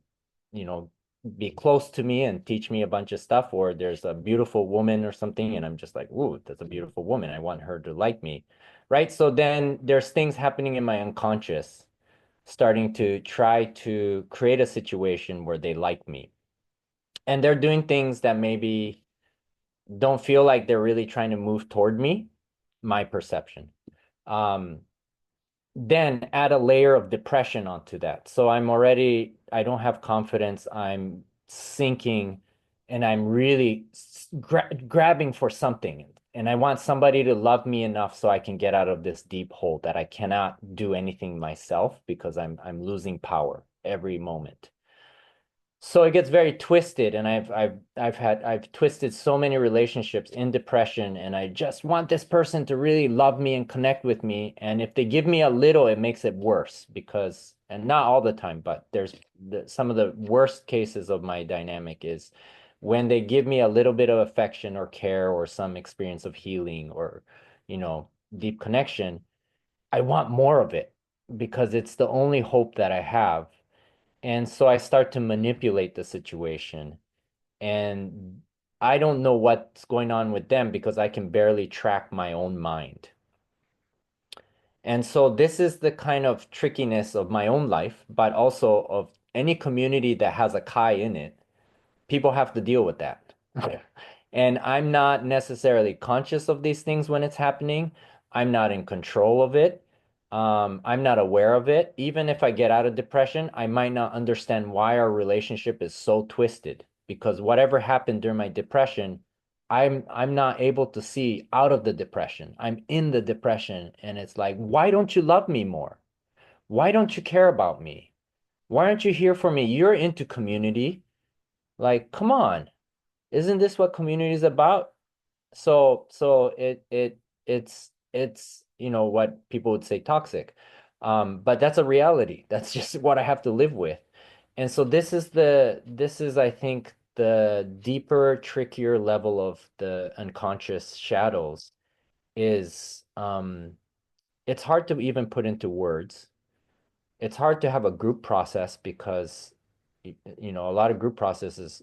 be close to me and teach me a bunch of stuff, or there's a beautiful woman or something, and I'm just like, ooh, that's a beautiful woman. I want her to like me, right? So then there's things happening in my unconscious, starting to try to create a situation where they like me. And they're doing things that maybe don't feel like they're really trying to move toward me, my perception. then add a layer of depression onto that. So I don't have confidence. I'm sinking and I'm really grabbing for something. And I want somebody to love me enough so I can get out of this deep hole that I cannot do anything myself because I'm losing power every moment. So it gets very twisted, and I've twisted so many relationships in depression, and I just want this person to really love me and connect with me. And if they give me a little, it makes it worse because, and not all the time, but there's some of the worst cases of my dynamic is when they give me a little bit of affection or care or some experience of healing or, deep connection, I want more of it because it's the only hope that I have. And so I start to manipulate the situation. And I don't know what's going on with them because I can barely track my own mind. And so this is the kind of trickiness of my own life, but also of any community that has a Kai in it. People have to deal with that. And I'm not necessarily conscious of these things when it's happening. I'm not in control of it. I'm not aware of it. Even if I get out of depression, I might not understand why our relationship is so twisted because whatever happened during my depression, I'm not able to see out of the depression. I'm in the depression and it's like, why don't you love me more? Why don't you care about me? Why aren't you here for me? You're into community. Like, come on. Isn't this what community is about? So it's what people would say toxic. But that's a reality. That's just what I have to live with. And so this is I think the deeper, trickier level of the unconscious shadows is it's hard to even put into words. It's hard to have a group process because a lot of group processes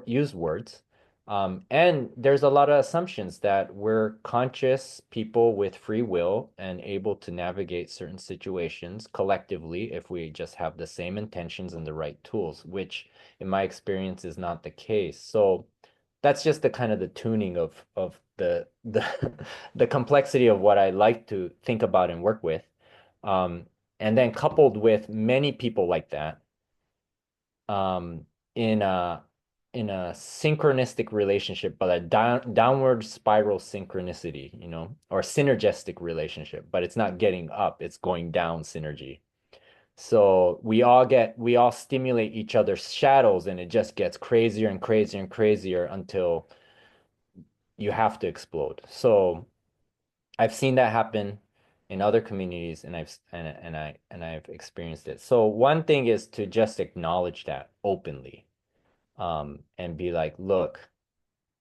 use words. And there's a lot of assumptions that we're conscious people with free will and able to navigate certain situations collectively if we just have the same intentions and the right tools, which in my experience is not the case. So that's just the kind of the tuning of the the complexity of what I like to think about and work with. Um, and then coupled with many people like that, um, in a synchronistic relationship, but a downward spiral synchronicity, or synergistic relationship, but it's not getting up, it's going down synergy. So we all stimulate each other's shadows and it just gets crazier and crazier and crazier until you have to explode. So I've seen that happen in other communities and I've experienced it. So one thing is to just acknowledge that openly, and be like, look,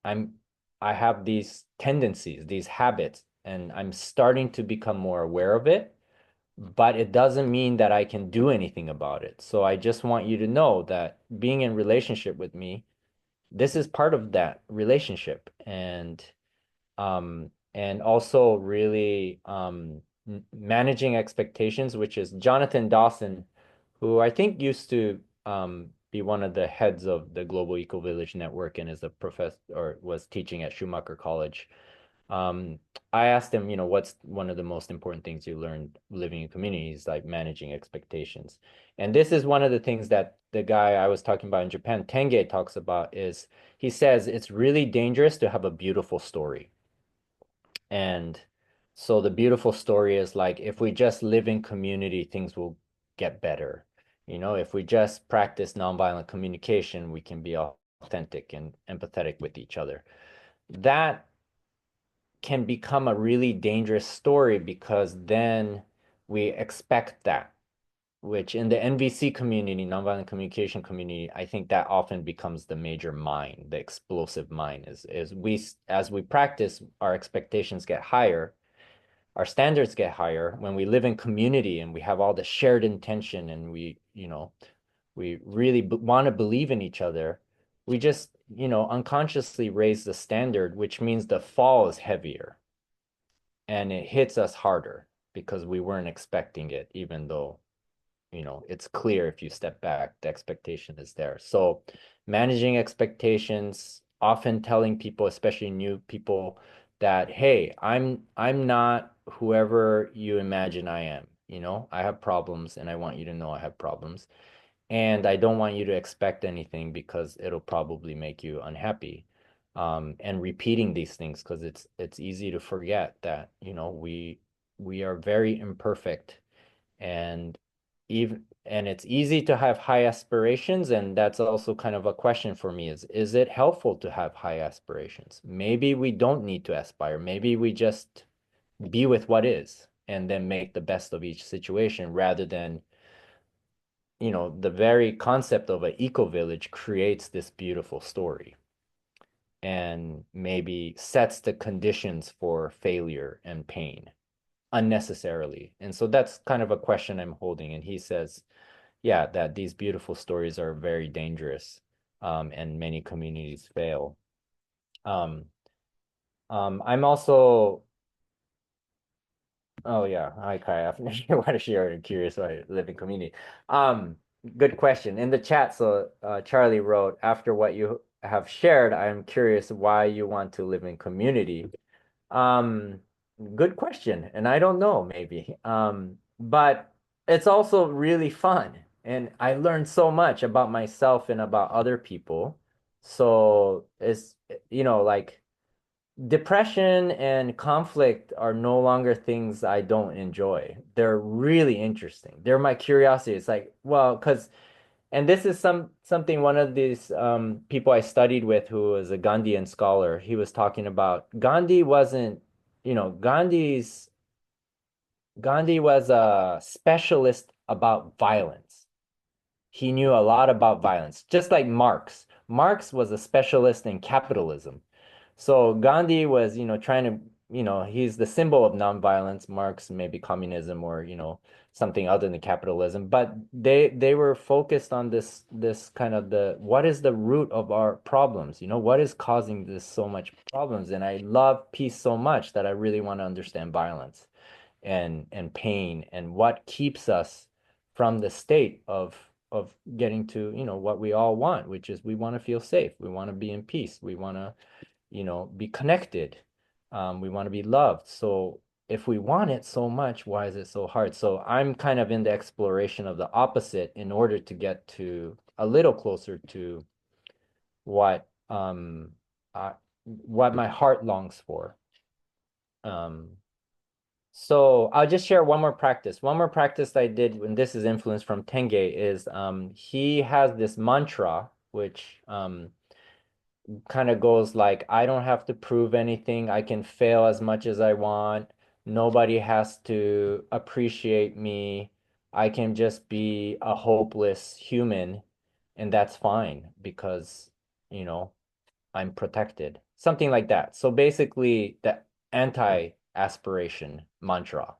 I'm I have these tendencies, these habits, and I'm starting to become more aware of it, but it doesn't mean that I can do anything about it. So I just want you to know that being in relationship with me, this is part of that relationship. And also really managing expectations, which is Jonathan Dawson, who I think used to be one of the heads of the Global Eco Village Network and is a professor or was teaching at Schumacher College. Um, I asked him, what's one of the most important things you learned living in communities, like managing expectations. And this is one of the things that the guy I was talking about in Japan, Tenge, talks about is he says it's really dangerous to have a beautiful story. And so the beautiful story is like, if we just live in community, things will get better. If we just practice nonviolent communication, we can be authentic and empathetic with each other. That can become a really dangerous story because then we expect that, which in the NVC community, nonviolent communication community, I think that often becomes the major mine, the explosive mine is as we practice, our expectations get higher, our standards get higher when we live in community and we have all the shared intention and we really want to believe in each other. We just, unconsciously raise the standard, which means the fall is heavier and it hits us harder because we weren't expecting it, even though it's clear if you step back, the expectation is there. So managing expectations, often telling people, especially new people, that, hey, I'm not whoever you imagine I am. you know, I have problems and I want you to know I have problems. And I don't want you to expect anything because it'll probably make you unhappy. And repeating these things because it's easy to forget that, you know, we are very imperfect, and it's easy to have high aspirations, and that's also kind of a question for me is it helpful to have high aspirations? Maybe we don't need to aspire. Maybe we just be with what is and then make the best of each situation rather than, you know, the very concept of an eco village creates this beautiful story and maybe sets the conditions for failure and pain unnecessarily. And so that's kind of a question I'm holding. And he says, yeah, that these beautiful stories are very dangerous, and many communities fail. I'm also, oh yeah, hi Kai. I want to share a curious why I live in community. Good question. In the chat, so Charlie wrote, after what you have shared, I'm curious why you want to live in community. Um, Good question. And I don't know, maybe. But it's also really fun. And I learned so much about myself and about other people. So it's, you know, like depression and conflict are no longer things I don't enjoy. They're really interesting. They're my curiosity. It's like, well, because and this is something one of these people I studied with who was a Gandhian scholar, he was talking about Gandhi wasn't, you know, Gandhi was a specialist about violence. He knew a lot about violence, just like Marx. Marx was a specialist in capitalism. So Gandhi was, you know, trying to, you know, he's the symbol of nonviolence. Marx maybe communism or, you know, something other than capitalism. But they were focused on this kind of the what is the root of our problems? You know, what is causing this so much problems? And I love peace so much that I really want to understand violence and pain and what keeps us from the state of getting to, you know, what we all want, which is we want to feel safe. We want to be in peace. We want to, you know, be connected. We want to be loved. So if we want it so much, why is it so hard? So I'm kind of in the exploration of the opposite in order to get to a little closer to what what my heart longs for. So I'll just share one more practice. One more practice I did, and this is influenced from Tenge, is he has this mantra which kind of goes like, I don't have to prove anything. I can fail as much as I want. Nobody has to appreciate me. I can just be a hopeless human, and that's fine because, you know, I'm protected. Something like that. So basically, the anti-aspiration mantra.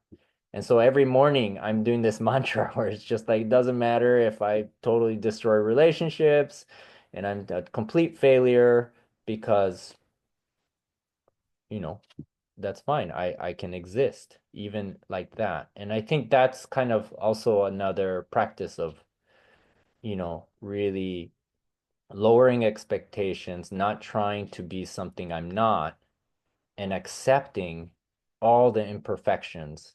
And so every morning I'm doing this mantra where it's just like, it doesn't matter if I totally destroy relationships and I'm a complete failure because, you know, that's fine. I can exist even like that. And I think that's kind of also another practice of, you know, really lowering expectations, not trying to be something I'm not, and accepting all the imperfections.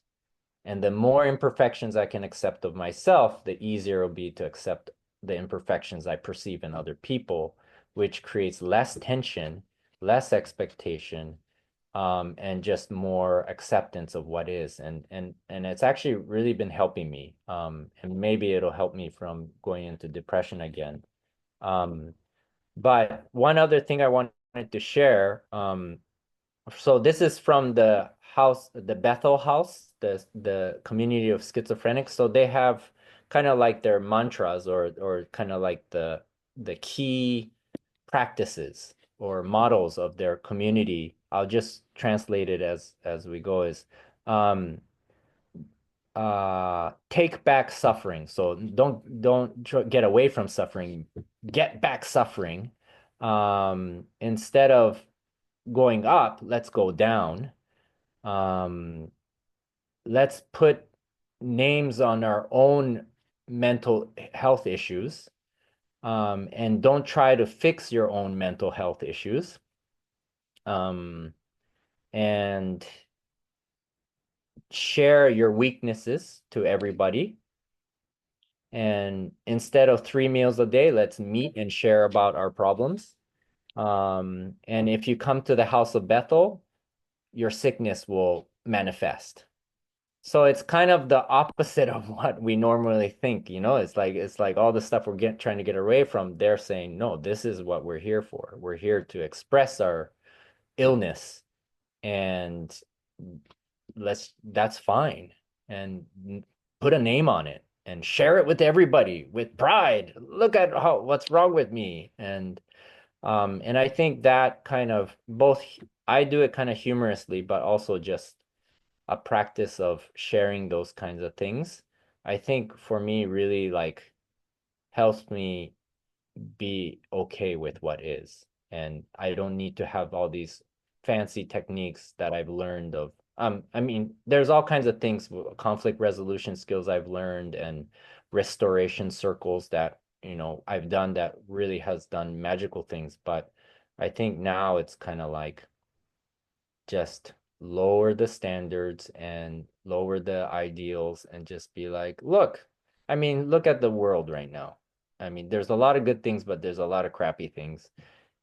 And the more imperfections I can accept of myself, the easier it'll be to accept the imperfections I perceive in other people, which creates less tension, less expectation, and just more acceptance of what is. And it's actually really been helping me. And maybe it'll help me from going into depression again. But one other thing I wanted to share, so this is from the house, the Bethel House, the community of schizophrenics. So they have kind of like their mantras or kind of like the key practices or models of their community. I'll just translate it as we go is take back suffering. So don't get away from suffering, get back suffering. Instead of going up, let's go down. Let's put names on our own mental health issues, and don't try to fix your own mental health issues. And share your weaknesses to everybody. And instead of 3 meals a day, let's meet and share about our problems. And if you come to the house of Bethel, your sickness will manifest. So it's kind of the opposite of what we normally think, you know. It's like all the stuff we're trying to get away from. They're saying, no, this is what we're here for. We're here to express our illness, and that's fine. And put a name on it and share it with everybody with pride. Look at what's wrong with me. And I think that kind of both, I do it kind of humorously, but also just a practice of sharing those kinds of things, I think for me really like helps me be okay with what is. And I don't need to have all these fancy techniques that I've learned of. I mean, there's all kinds of things, conflict resolution skills I've learned and restoration circles that, you know, I've done that really has done magical things. But I think now it's kind of like just lower the standards and lower the ideals and just be like, look, I mean, look at the world right now. I mean, there's a lot of good things, but there's a lot of crappy things.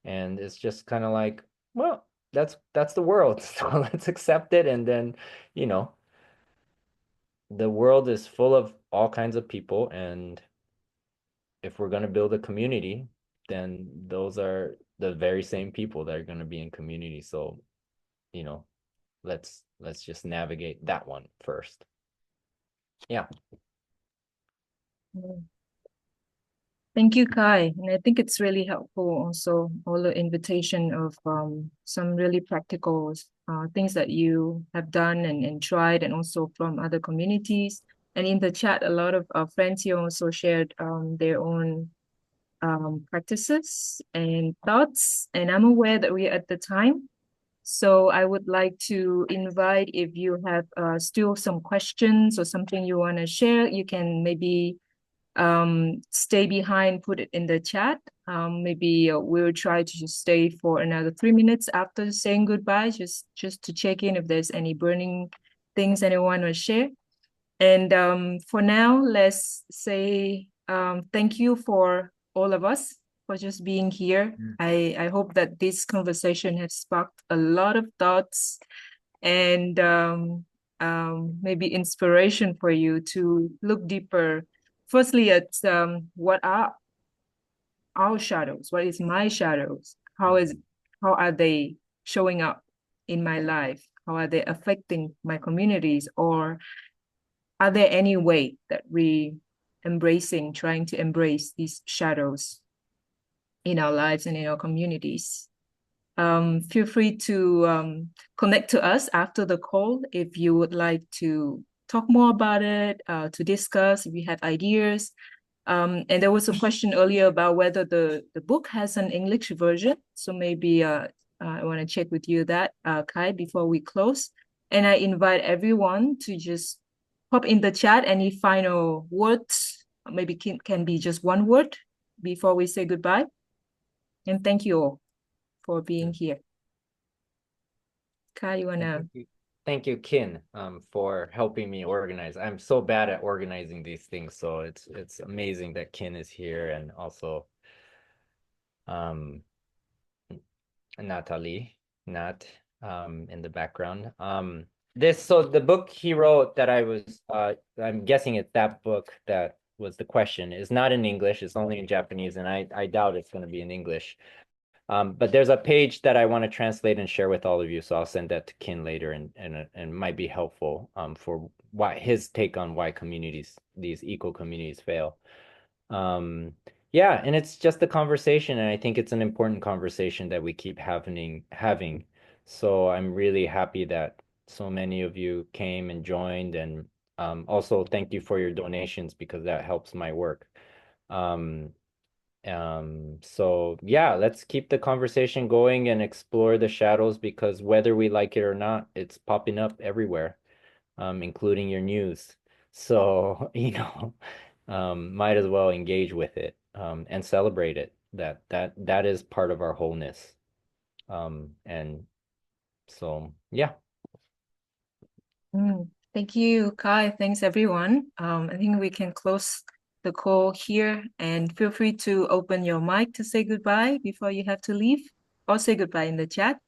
And it's just kind of like, well, that's the world. So let's accept it. And then, you know, the world is full of all kinds of people. And if we're going to build a community, then those are the very same people that are going to be in community. So, you know, let's just navigate that one first. Yeah. Thank you, Kai. And I think it's really helpful also, all the invitation of some really practical things that you have done and tried, and also from other communities. And in the chat, a lot of our friends here also shared their own practices and thoughts. And I'm aware that we're at the time. So I would like to invite, if you have still some questions or something you want to share, you can maybe stay behind, put it in the chat. Maybe we'll try to stay for another 3 minutes after saying goodbye, just to check in if there's any burning things anyone will share. And for now, let's say thank you for all of us for just being here. I hope that this conversation has sparked a lot of thoughts and maybe inspiration for you to look deeper. Firstly, at what are our shadows? What is my shadows? How are they showing up in my life? How are they affecting my communities? Or are there any way that we trying to embrace these shadows in our lives and in our communities? Feel free to connect to us after the call if you would like to talk more about it, to discuss, if you have ideas. And there was a question earlier about whether the book has an English version. So maybe I want to check with you that, Kai, before we close. And I invite everyone to just pop in the chat any final words. Maybe can be just one word before we say goodbye. And thank you all for being here. Kai, you wanna? Thank you, Kin, for helping me organize. I'm so bad at organizing these things, so it's amazing that Kin is here, and also Natalie, Nat, in the background. So the book he wrote that I'm guessing it's that book that was the question, is not in English. It's only in Japanese, and I doubt it's going to be in English. But there's a page that I want to translate and share with all of you, so I'll send that to Kin later, and might be helpful for his take on why these eco communities fail. Yeah, and it's just a conversation, and I think it's an important conversation that we keep having. So I'm really happy that so many of you came and joined, and also thank you for your donations, because that helps my work. So yeah, let's keep the conversation going and explore the shadows, because whether we like it or not, it's popping up everywhere, including your news. So, you know, might as well engage with it, and celebrate it. That is part of our wholeness. And so, yeah. Thank you, Kai. Thanks, everyone. I think we can close the call here, and feel free to open your mic to say goodbye before you have to leave, or say goodbye in the chat.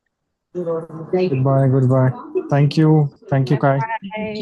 Goodbye. Goodbye. Thank you. Thank you, Kai. Bye.